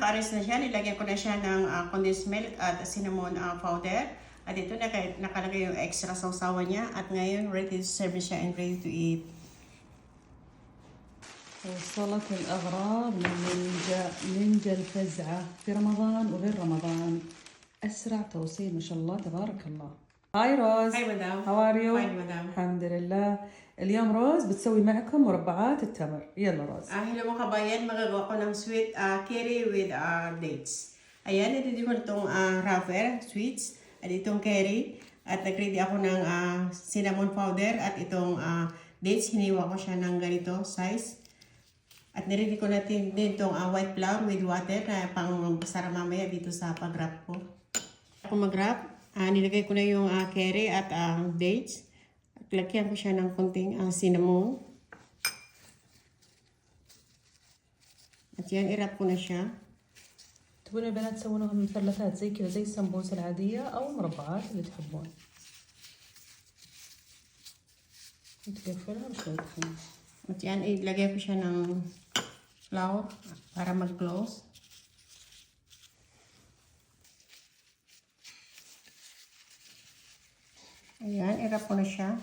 naka-arrange na siya. Nilagyan ko na siya ng condensed milk at cinnamon powder. At ito nakalagay yung extra sausawan niya. At ngayon, ready to serve siya and ready to eat. وصلت الأغراض من نينجا الفزعة في رمضان وغير رمضان. أسرع توصيل ما شاء الله تبارك الله. هاي روز. Hi, madam. How are you? Fine, madam. الحمد لله. اليوم روز بتسوي معكم مربعات التمر. يلا روز. Hello mga kabayan, magagawa ko ng sweet curry with dates. Ayan, ito ko itong wrapper, sweets, at itong curry. At nag-ready ako ng cinnamon powder at itong dates. Hiniwa ko siya ng ganito size. At niready ko natin din itong white flour with water na pang sara mamaya dito sa pag-wrap ko. Ako mag-wrap, nilagay ko na yung curry at dates. At lagyan ko siya ng konting cinnamon. At yan, i-wrap ko na siya. تبون البنات تسوونها مثلثات زي كذا زي السمبوسة العادية أو مربعات اللي تحبون. نتقفلها بشوية طحين. At yan, ilagay ko siya ng flour para mag-close. Ayan, i-wrap ko na siya.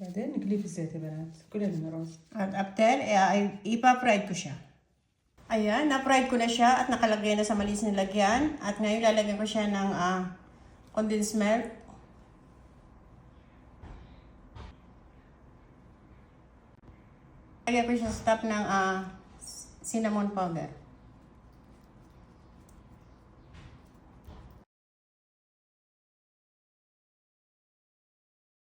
بعدين نقليه في الزيت يا بنات كلها من روز. At after, ipa-fried ko siya. Ayan, na-fried ko na siya at nakalagay na sa malinis na lagyan. At ngayon lalagyan ko siya ng condensed milk. Lagyan ko siya sa top ng cinnamon powder.